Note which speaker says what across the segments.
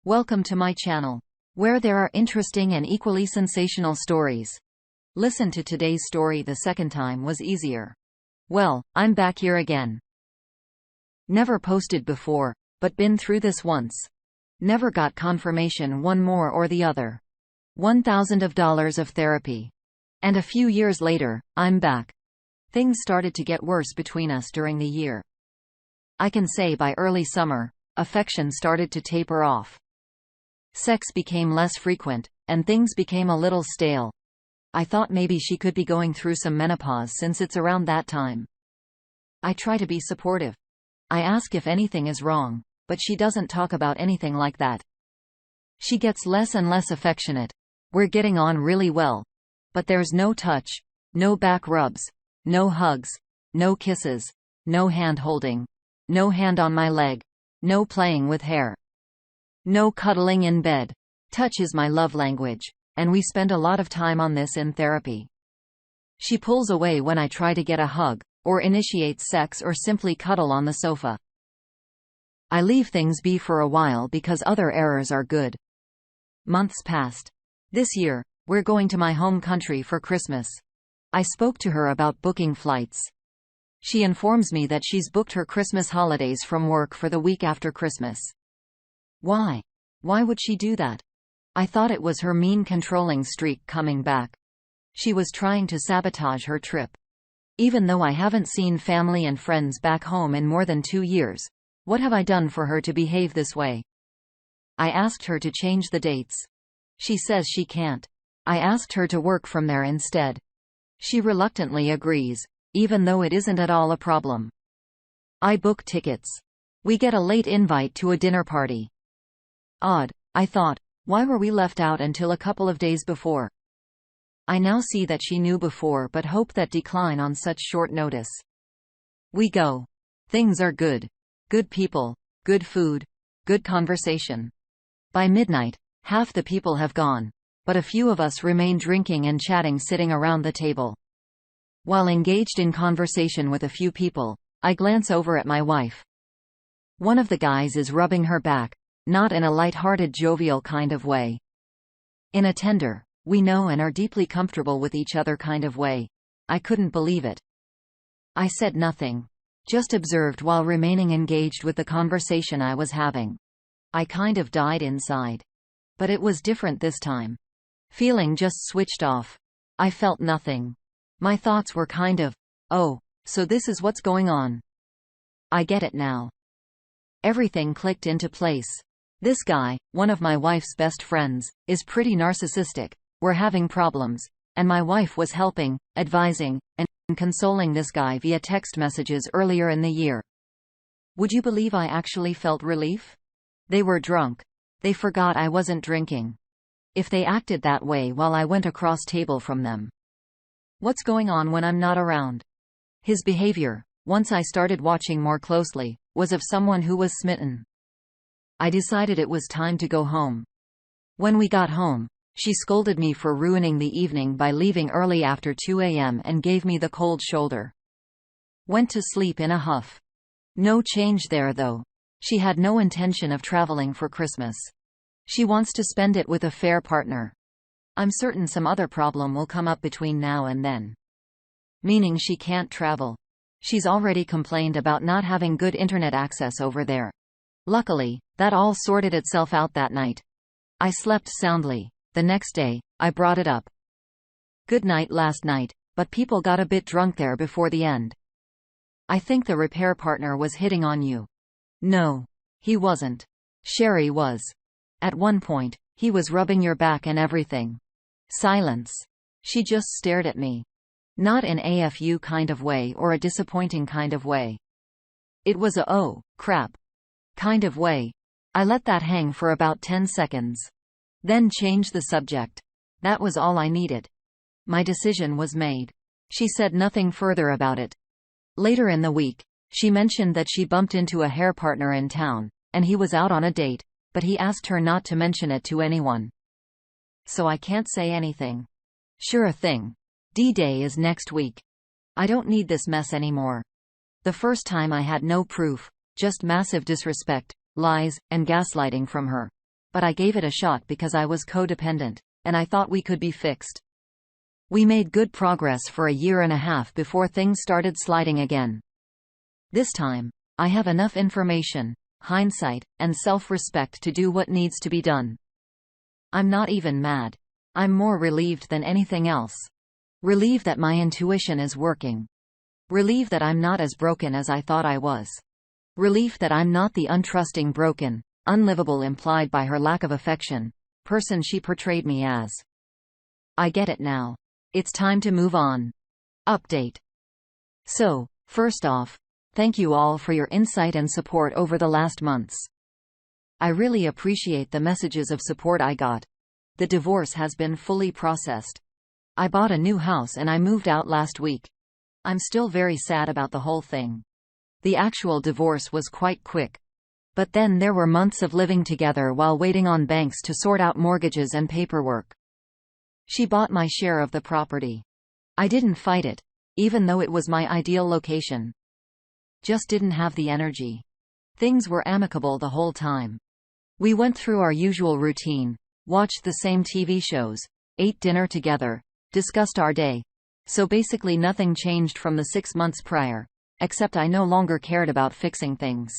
Speaker 1: Welcome to my channel, where there are interesting and equally sensational stories. Listen to today's story. The second time was easier. Well, I'm back here again. Never posted before, but been through this once. Never got confirmation one more or the other. $1,000 of therapy. And a few years later, I'm back. Things started to get worse between us during the year. I can say by early summer, affection started to taper off. Sex became less frequent, and things became a little stale. I thought maybe she could be going through some menopause since it's around that time. I try to be supportive. I ask if anything is wrong, but she doesn't talk about anything like that. She gets less and less affectionate. We're getting on really well. But there's no touch, no back rubs, no hugs, no kisses, no hand holding, no hand on my leg, no playing with hair. No cuddling in bed. Touch is my love language, and we spend a lot of time on this in therapy. She pulls away when I try to get a hug, or initiate sex or simply cuddle on the sofa. I leave things be for a while because other errors are good. Months passed. This year, we're going to my home country for Christmas. I spoke to her about booking flights. She informs me that she's booked her Christmas holidays from work for the week after Christmas. Why? Why would she do that? I thought it was her mean controlling streak coming back. She was trying to sabotage her trip. Even though I haven't seen family and friends back home in more than 2 years, what have I done for her to behave this way? I asked her to change the dates. She says she can't. I asked her to work from there instead. She reluctantly agrees, even though it isn't at all a problem. I book tickets. We get a late invite to a dinner party. Odd, I thought. Why were we left out until a couple of days before? I now see that she knew before but hoped that decline on such short notice. We go. Things are good. Good people, good food, good conversation. By midnight, half the people have gone, but a few of us remain drinking and chatting sitting around the table. While engaged in conversation with a few people, I glance over at my wife. One of the guys is rubbing her back. Not in a light-hearted jovial kind of way. In a tender, we know and are deeply comfortable with each other kind of way. I couldn't believe it. I said nothing. Just observed while remaining engaged with the conversation I was having. I kind of died inside. But it was different this time. Feeling just switched off. I felt nothing. My thoughts were kind of, oh, so this is what's going on. I get it now. Everything clicked into place. This guy, one of my wife's best friends, is pretty narcissistic. We're having problems, and my wife was helping, advising, and consoling this guy via text messages earlier in the year. Would you believe I actually felt relief? They were drunk. They forgot I wasn't drinking. If they acted that way while I went across table from them. What's going on when I'm not around? His behavior, once I started watching more closely, was of someone who was smitten. I decided it was time to go home. When we got home, she scolded me for ruining the evening by leaving early after 2 a.m. and gave me the cold shoulder. Went to sleep in a huff. No change there though. She had no intention of traveling for Christmas. She wants to spend it with a fair partner. I'm certain some other problem will come up between now and then. Meaning she can't travel. She's already complained about not having good internet access over there. Luckily, that all sorted itself out that night. I slept soundly. The next day, I brought it up. Good night last night, but people got a bit drunk there before the end. I think the repair partner was hitting on you. No. He wasn't. Sherry was. At one point, he was rubbing your back and everything. Silence. She just stared at me. Not in a "fu" kind of way or a disappointing kind of way. It was a "oh, crap" kind of way. I let that hang for about 10 seconds. Then changed the subject. That was all I needed. My decision was made. She said nothing further about it. Later in the week, she mentioned that she bumped into a hair partner in town, and he was out on a date, but he asked her not to mention it to anyone. So I can't say anything. Sure thing. D-Day is next week. I don't need this mess anymore. The first time I had no proof, just massive disrespect, lies, and gaslighting from her. but I gave it a shot because I was codependent, and I thought we could be fixed. We made good progress for a year and a half before things started sliding again. This time, I have enough information, hindsight, and self-respect to do what needs to be done. I'm not even mad. I'm more relieved than anything else. Relieved that my intuition is working. Relieved that I'm not as broken as I thought I was. Relief that I'm not the untrusting, broken, unlivable implied by her lack of affection person she portrayed me as. I get it now. It's time to move on. Update. So, first off, thank you all for your insight and support over the last months. I really appreciate the messages of support I got. The divorce has been fully processed. I bought a new house and I moved out last week. I'm still very sad about the whole thing. The actual divorce was quite quick. But then there were months of living together while waiting on banks to sort out mortgages and paperwork. She bought my share of the property. I didn't fight it, even though it was my ideal location. Just didn't have the energy. Things were amicable the whole time. We went through our usual routine, watched the same TV shows, ate dinner together, discussed our day. So basically nothing changed from the 6 months prior, except I no longer cared about fixing things.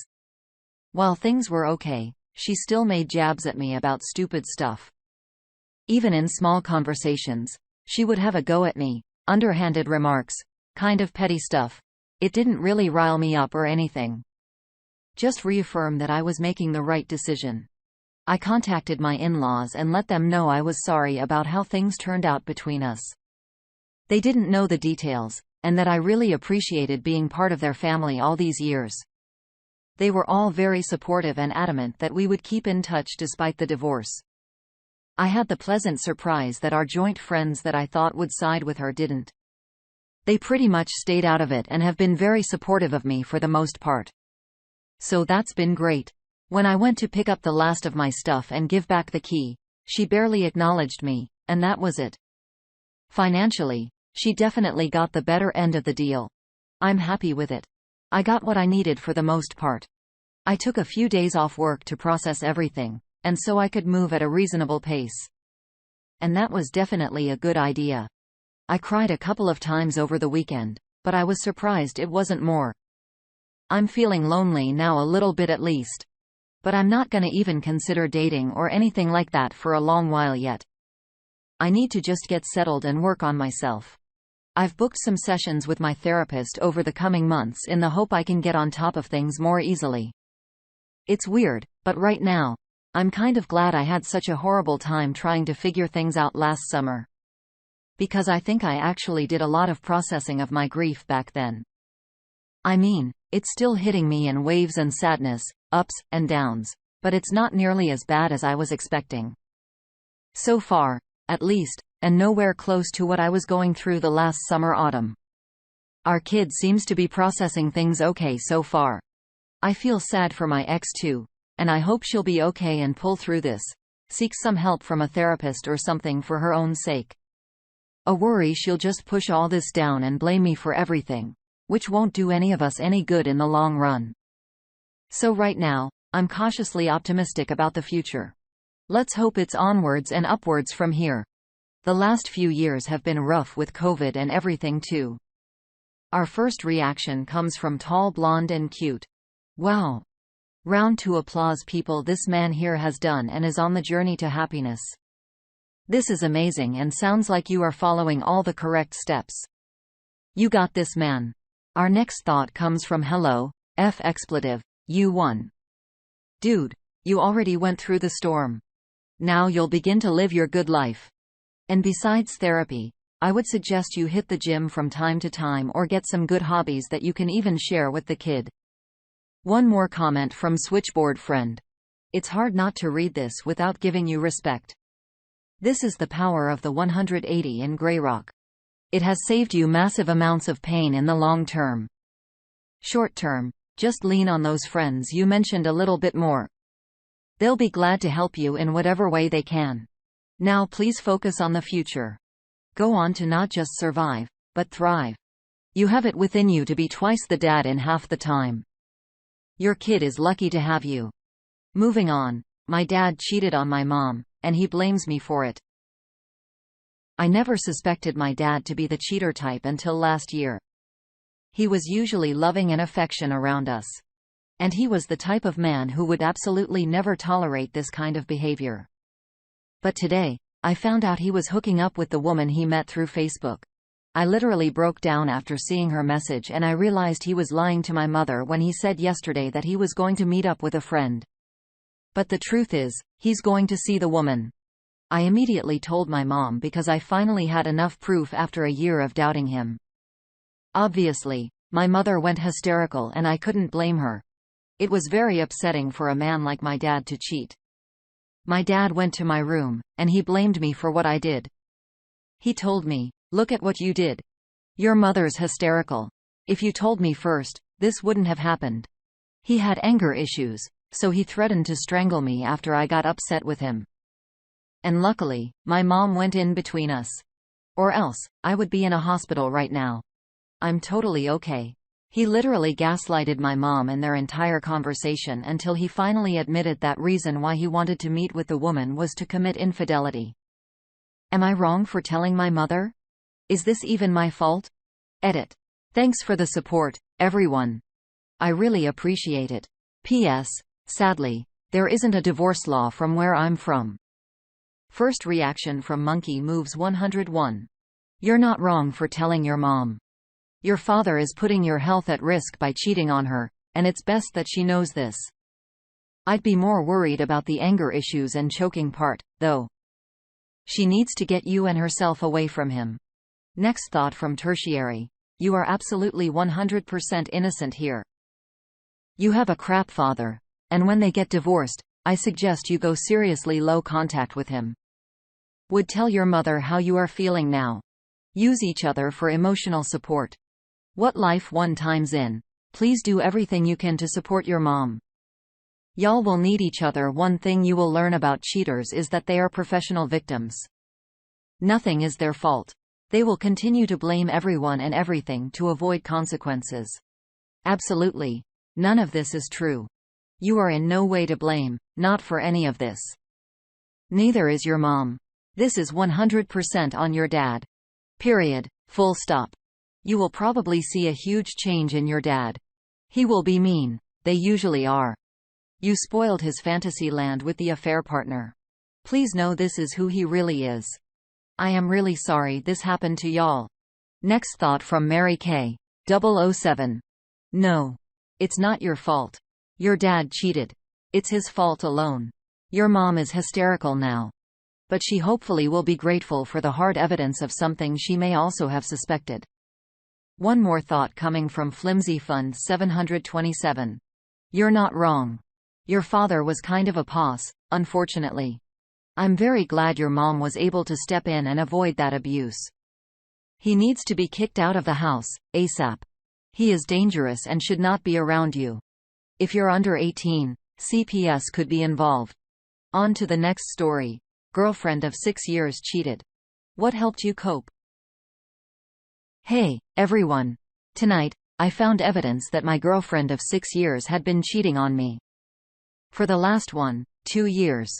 Speaker 1: While things were okay, she still made jabs at me about stupid stuff. Even in small conversations, she would have a go at me, underhanded remarks, kind of petty stuff. It didn't really rile me up or anything. Just reaffirm that I was making the right decision. I contacted my in-laws and let them know I was sorry about how things turned out between us. They didn't know the details, and that I really appreciated being part of their family all these years. They were all very supportive and adamant that we would keep in touch despite the divorce. I had the pleasant surprise that our joint friends that I thought would side with her didn't. They pretty much stayed out of it and have been very supportive of me for the most part. So that's been great. When I went to pick up the last of my stuff and give back the key, she barely acknowledged me, and that was it. Financially, she definitely got the better end of the deal. I'm happy with it. I got what I needed for the most part. I took a few days off work to process everything, and so I could move at a reasonable pace. And that was definitely a good idea. I cried a couple of times over the weekend, but I was surprised it wasn't more. I'm feeling lonely now a little bit at least. But I'm not gonna even consider dating or anything like that for a long while yet. I need to just get settled and work on myself. I've booked some sessions with my therapist over the coming months in the hope I can get on top of things more easily. It's weird, but right now, I'm kind of glad I had such a horrible time trying to figure things out last summer. Because I think I actually did a lot of processing of my grief back then. I mean, it's still hitting me in waves and sadness, ups and downs, but it's not nearly as bad as I was expecting. So far, at least, and nowhere close to what I was going through the last summer-autumn. Our kid seems to be processing things okay so far. I feel sad for my ex too, and I hope she'll be okay and pull through this, seek some help from a therapist or something for her own sake. I worry she'll just push all this down and blame me for everything, which won't do any of us any good in the long run. So right now, I'm cautiously optimistic about the future. Let's hope it's onwards and upwards from here. The last few years have been rough with COVID and everything too. Our first reaction comes from tall, blonde and cute. Wow. Round to applause people, this man here has done and is on the journey to happiness. This is amazing and sounds like you are following all the correct steps. You got this, man. Our next thought comes from hello, F expletive, you won. Dude, you already went through the storm. Now you'll begin to live your good life. And besides therapy, I would suggest you hit the gym from time to time or get some good hobbies that you can even share with the kid. One more comment from Switchboard Friend. It's hard not to read this without giving you respect. This is the power of the 180 in Greyrock. It has saved you massive amounts of pain in the long term. Short term, just lean on those friends you mentioned a little bit more. They'll be glad to help you in whatever way they can. Now please focus on the future. Go on to not just survive, but thrive. You have it within you to be twice the dad in half the time. Your kid is lucky to have you. Moving on, My dad cheated on my mom, and he blames me for it. I never suspected my dad to be the cheater type until last year. He was usually loving and affection around us. And he was the type of man who would absolutely never tolerate this kind of behavior. But today, I found out he was hooking up with the woman he met through Facebook. I literally broke down after seeing her message, and I realized he was lying to my mother when he said yesterday that he was going to meet up with a friend. But the truth is, he's going to see the woman. I immediately told my mom because I finally had enough proof after a year of doubting him. Obviously, my mother went hysterical and I couldn't blame her. It was very upsetting for a man like my dad to cheat. My dad went to my room, and he blamed me for what I did. He told me, "Look at what you did. Your mother's hysterical. If you told me first, this wouldn't have happened." He had anger issues, so he threatened to strangle me after I got upset with him. And luckily, my mom went in between us. Or else, I would be in a hospital right now. I'm totally okay. He literally gaslighted my mom and their entire conversation until he finally admitted that reason why he wanted to meet with the woman was to commit infidelity. Am I wrong for telling my mother? Is this even my fault? Edit. Thanks for the support, everyone. I really appreciate it. P.S. Sadly, there isn't a divorce law from where I'm from. First reaction from Monkey Moves 101. You're not wrong for telling your mom. Your father is putting your health at risk by cheating on her, and it's best that she knows this. I'd be more worried about the anger issues and choking part, though. She needs to get you and herself away from him. Next thought from Tertiary. You are absolutely 100% innocent here. You have a crap father, and when they get divorced, I suggest you go seriously low contact with him. Would tell your mother how you are feeling now. Use each other for emotional support. What life one time's in. Please do everything you can to support your mom. Y'all will need each other. One thing you will learn about cheaters is that they are professional victims. Nothing is their fault. They will continue to blame everyone and everything to avoid consequences. Absolutely. None of this is true. You are in no way to blame, not for any of this. Neither is your mom. This is 100% on your dad. Period. Full stop. You will probably see a huge change in your dad. He will be mean. They usually are. You spoiled his fantasy land with the affair partner. Please know this is who he really is. I am really sorry this happened to y'all. Next thought from Mary K. 007. No. It's not your fault. Your dad cheated. It's his fault alone. Your mom is hysterical now. But she hopefully will be grateful for the hard evidence of something she may also have suspected. One more thought coming from Flimsy Fund 727. You're not wrong. Your father was kind of a poss, unfortunately. I'm very glad your mom was able to step in and avoid that abuse. He needs to be kicked out of the house, ASAP. He is dangerous and should not be around you. If you're under 18, CPS could be involved. On to the next story. Girlfriend of 6 years cheated. What helped you cope? Hey, everyone. Tonight, I found evidence that my girlfriend of 6 years had been cheating on me. For the last 2 years.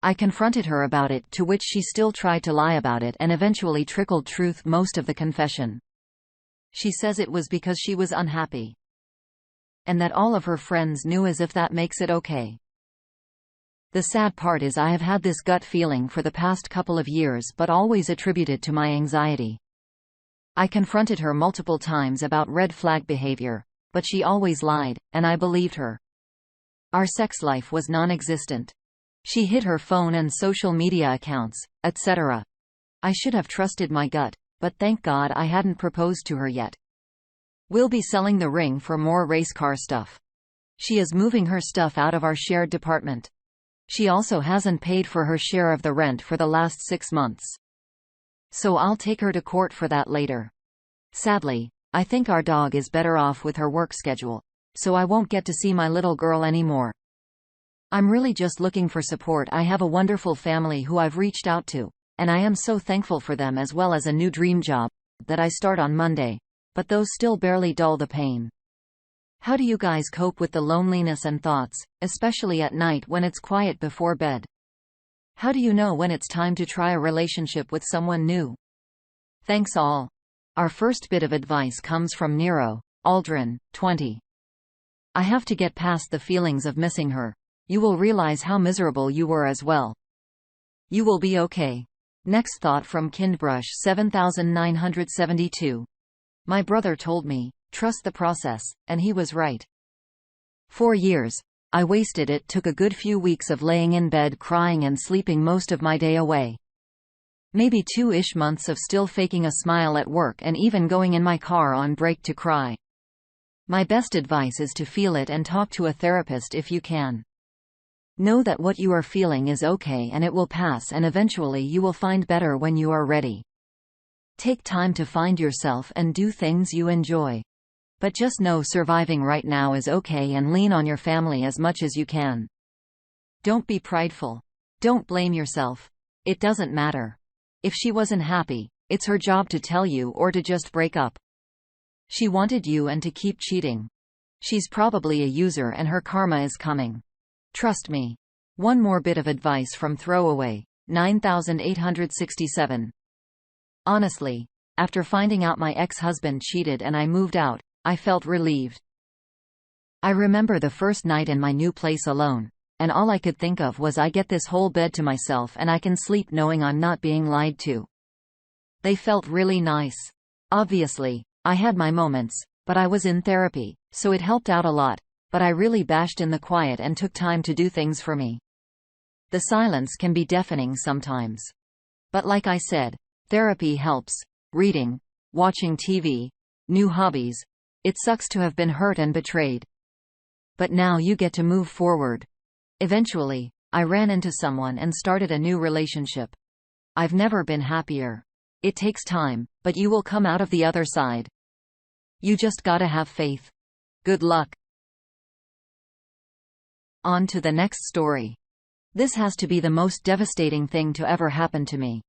Speaker 1: I confronted her about it, to which she still tried to lie about it and eventually trickled truth most of the confession. She says it was because she was unhappy. And that all of her friends knew, as if that makes it okay. The sad part is I have had this gut feeling for the past couple of years, but always attributed to my anxiety. I confronted her multiple times about red flag behavior, but she always lied, and I believed her. Our sex life was non-existent. She hid her phone and social media accounts, etc. I should have trusted my gut, but thank God I hadn't proposed to her yet. We'll be selling the ring for more race car stuff. She is moving her stuff out of our shared department. She also hasn't paid for her share of the rent for the last 6 months. So I'll take her to court for that later. Sadly, I think our dog is better off with her work schedule, so I won't get to see my little girl anymore. I'm really just looking for support. I have a wonderful family who I've reached out to, and I am so thankful for them, as well as a new dream job that I start on Monday, but those still barely dull the pain. How do you guys cope with the loneliness and thoughts, especially at night when it's quiet before bed? How do you know when it's time to try a relationship with someone new? Thanks all. Our first bit of advice comes from Nero, Aldrin, 20. I have to get past the feelings of missing her. You will realize how miserable you were as well. You will be okay. Next thought from Kindbrush 7972. My brother told me, trust the process, and he was right. 4 years. I wasted it. Took a good few weeks of laying in bed crying and sleeping most of my day away. Maybe 2-ish months of still faking a smile at work and even going in my car on break to cry. My best advice is to feel it and talk to a therapist if you can. Know that what you are feeling is okay and it will pass, and eventually you will find better when you are ready. Take time to find yourself and do things you enjoy. But just know surviving right now is okay, and lean on your family as much as you can. Don't be prideful. Don't blame yourself. It doesn't matter. If she wasn't happy, it's her job to tell you or to just break up. She wanted you and to keep cheating. She's probably a user and her karma is coming. Trust me. One more bit of advice from Throwaway, 9867. Honestly, after finding out my ex-husband cheated and I moved out, I felt relieved. I remember the first night in my new place alone, and all I could think of was I get this whole bed to myself and I can sleep knowing I'm not being lied to. They felt really nice. Obviously, I had my moments, but I was in therapy, so it helped out a lot, but I really bashed in the quiet and took time to do things for me. The silence can be deafening sometimes. But like I said, therapy helps. Reading, watching TV, new hobbies. It sucks to have been hurt and betrayed. But now you get to move forward. Eventually, I ran into someone and started a new relationship. I've never been happier. It takes time, but you will come out of the other side. You just gotta have faith. Good luck. On to the next story. This has to be the most devastating thing to ever happen to me.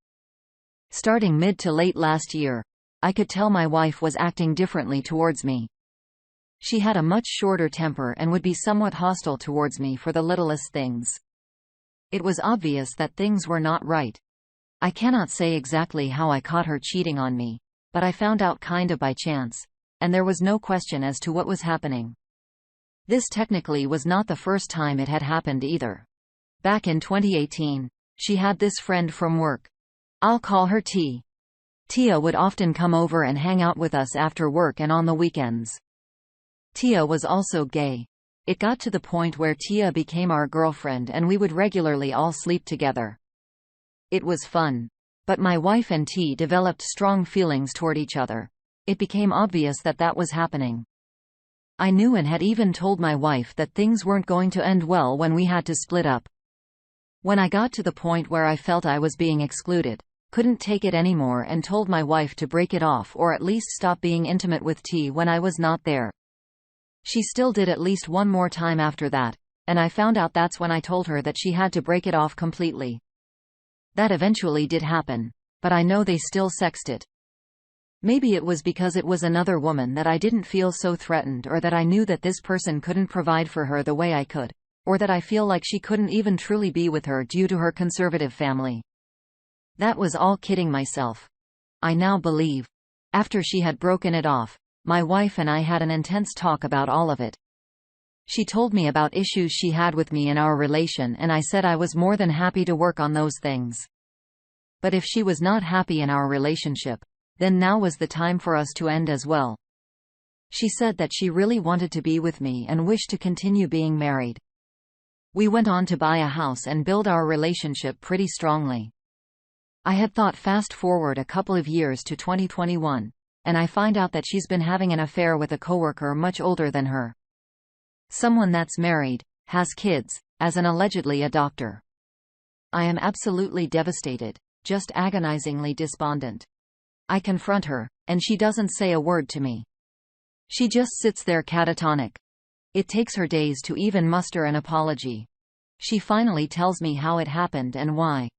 Speaker 1: Starting mid to late last year, I could tell my wife was acting differently towards me. She had a much shorter temper and would be somewhat hostile towards me for the littlest things. It was obvious that things were not right. I cannot say exactly how I caught her cheating on me, but I found out kinda by chance, and there was no question as to what was happening. This technically was not the first time it had happened either. Back in 2018, she had this friend from work. I'll call her T. Tia would often come over and hang out with us after work and on the weekends. Tia was also gay. It got to the point where Tia became our girlfriend and we would regularly all sleep together. It was fun. But my wife and T developed strong feelings toward each other. It became obvious that that was happening. I knew and had even told my wife that things weren't going to end well when we had to split up. When I got to the point where I felt I was being excluded, couldn't take it anymore, and told my wife to break it off or at least stop being intimate with T when I was not there. She still did at least one more time after that, and I found out that's when I told her that she had to break it off completely. That eventually did happen, but I know they still sexted. Maybe it was because it was another woman that I didn't feel so threatened, or that I knew that this person couldn't provide for her the way I could, or that I feel like she couldn't even truly be with her due to her conservative family. That was all kidding myself. I now believe. After she had broken it off, my wife and I had an intense talk about all of it. She told me about issues she had with me in our relation, and I said I was more than happy to work on those things. But if she was not happy in our relationship, then now was the time for us to end as well. She said that she really wanted to be with me and wished to continue being married. We went on to buy a house and build our relationship pretty strongly. I had thought fast forward a couple of years to 2021, and I find out that she's been having an affair with a coworker much older than her. Someone that's married, has kids, as an allegedly a doctor. I am absolutely devastated, just agonizingly despondent. I confront her, and she doesn't say a word to me. She just sits there catatonic. It takes her days to even muster an apology. She finally tells me how it happened and why.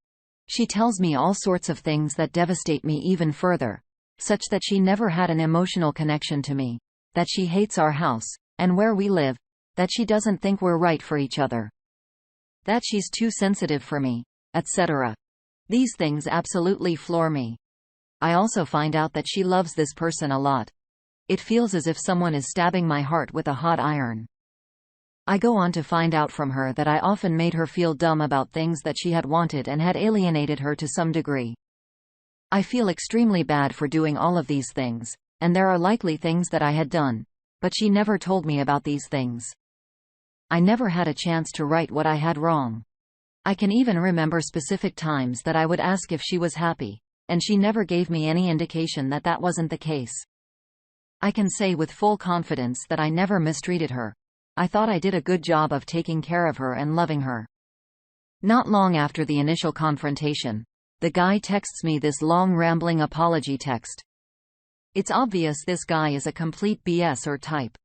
Speaker 1: She tells me all sorts of things that devastate me even further, such that she never had an emotional connection to me, that she hates our house, and where we live, that she doesn't think we're right for each other, that she's too sensitive for me, etc. These things absolutely floor me. I also find out that she loves this person a lot. It feels as if someone is stabbing my heart with a hot iron. I go on to find out from her that I often made her feel dumb about things that she had wanted and had alienated her to some degree. I feel extremely bad for doing all of these things, and there are likely things that I had done, but she never told me about these things. I never had a chance to right what I had wrong. I can even remember specific times that I would ask if she was happy, and she never gave me any indication that that wasn't the case. I can say with full confidence that I never mistreated her. I thought I did a good job of taking care of her and loving her. Not long after the initial confrontation, the guy texts me this long rambling apology text. It's obvious this guy is a complete BS-er type.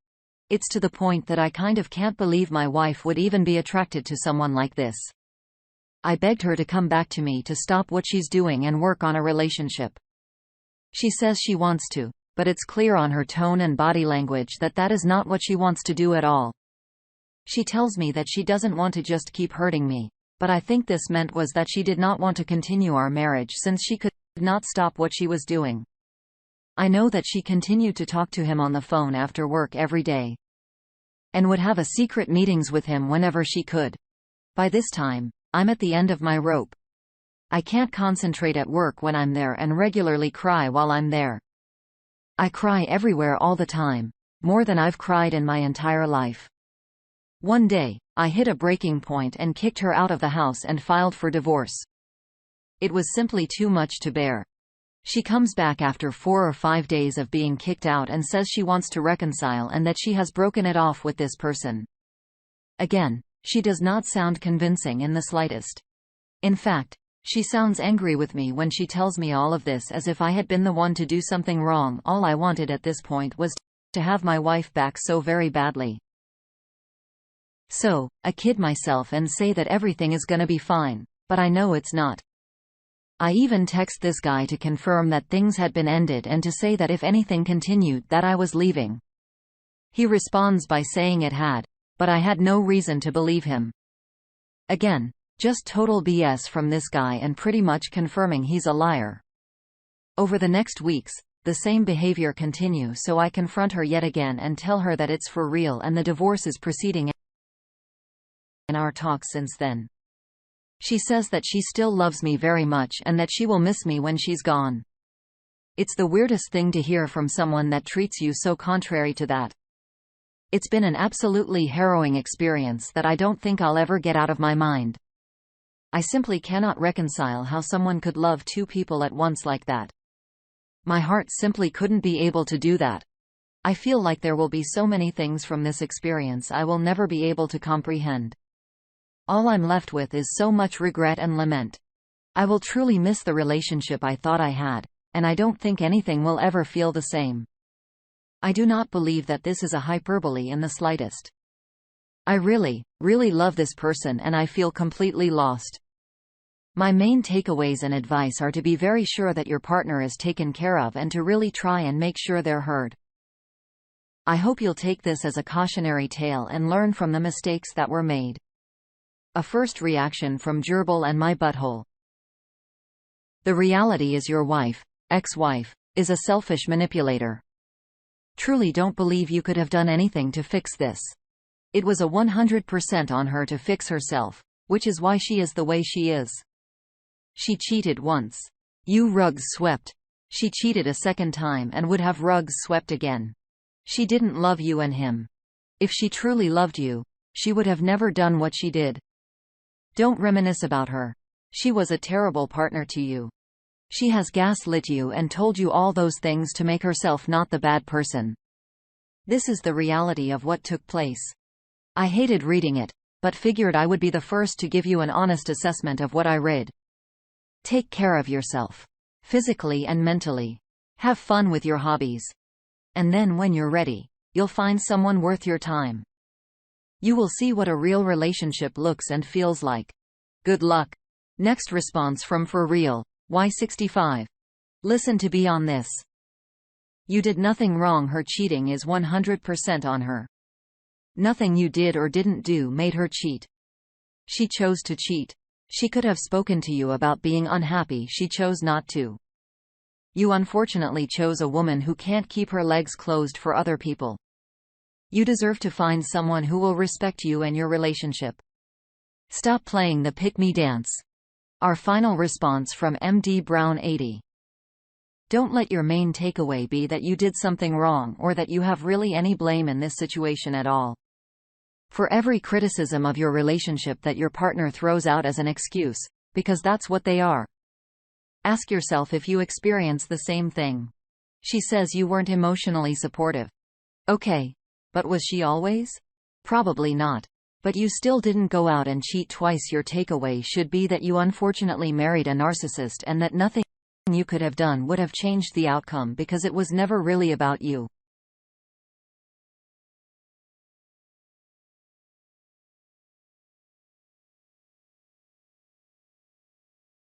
Speaker 1: It's to the point that I kind of can't believe my wife would even be attracted to someone like this. I begged her to come back to me to stop what she's doing and work on a relationship. She says she wants to, but it's clear on her tone and body language that that is not what she wants to do at all. She tells me that she doesn't want to just keep hurting me, but I think this meant was that she did not want to continue our marriage since she could not stop what she was doing. I know that she continued to talk to him on the phone after work every day, and would have a secret meetings with him whenever she could. By this time, I'm at the end of my rope. I can't concentrate at work when I'm there and regularly cry while I'm there. I cry everywhere all the time, more than I've cried in my entire life. One day, I hit a breaking point and kicked her out of the house and filed for divorce. It was simply too much to bear. She comes back after 4 or 5 days of being kicked out and says she wants to reconcile and that she has broken it off with this person. Again, she does not sound convincing in the slightest. In fact, she sounds angry with me when she tells me all of this as if I had been the one to do something wrong. All I wanted at this point was to have my wife back so very badly. So, I kid myself and say that everything is gonna be fine, but I know it's not. I even text this guy to confirm that things had been ended and to say that if anything continued that I was leaving. He responds by saying it had, but I had no reason to believe him. Again, just total BS from this guy and pretty much confirming he's a liar. Over the next weeks, the same behavior continues, so I confront her yet again and tell her that it's for real and the divorce is proceeding in our talks since then. She says that she still loves me very much and that she will miss me when she's gone. It's the weirdest thing to hear from someone that treats you so contrary to that. It's been an absolutely harrowing experience that I don't think I'll ever get out of my mind. I simply cannot reconcile how someone could love 2 people at once like that. My heart simply couldn't be able to do that. I feel like there will be so many things from this experience I will never be able to comprehend. All I'm left with is so much regret and lament. I will truly miss the relationship I thought I had, and I don't think anything will ever feel the same. I do not believe that this is a hyperbole in the slightest. I really, really love this person and I feel completely lost. My main takeaways and advice are to be very sure that your partner is taken care of and to really try and make sure they're heard. I hope you'll take this as a cautionary tale and learn from the mistakes that were made. A first reaction from Gerbil and my butthole. The reality is your wife, ex-wife, is a selfish manipulator. Truly don't believe you could have done anything to fix this. It was a 100% on her to fix herself, which is why she is the way she is. She cheated once. You rugs swept. She cheated a second time and would have rugs swept again. She didn't love you and him. If she truly loved you, she would have never done what she did. Don't reminisce about her. She was a terrible partner to you. She has gaslit you and told you all those things to make herself not the bad person. This is the reality of what took place. I hated reading it, but figured I would be the first to give you an honest assessment of what I read. Take care of yourself, physically and mentally. Have fun with your hobbies. And then when you're ready, you'll find someone worth your time. You will see what a real relationship looks and feels like. Good luck. Next response from For Real, Y65. Listen to be on this. You did nothing wrong. Her cheating is 100% on her. Nothing you did or didn't do made her cheat. She chose to cheat. She could have spoken to you about being unhappy, she chose not to. You unfortunately chose a woman who can't keep her legs closed for other people. You deserve to find someone who will respect you and your relationship. Stop playing the pick-me dance. Our final response from MD Brown 80. Don't let your main takeaway be that you did something wrong or that you have really any blame in this situation at all. For every criticism of your relationship that your partner throws out as an excuse, because that's what they are, ask yourself if you experience the same thing. She says you weren't emotionally supportive. Okay. But was she always? Probably not. But you still didn't go out and cheat twice. Your takeaway should be that you unfortunately married a narcissist and that nothing you could have done would have changed the outcome because it was never really about you.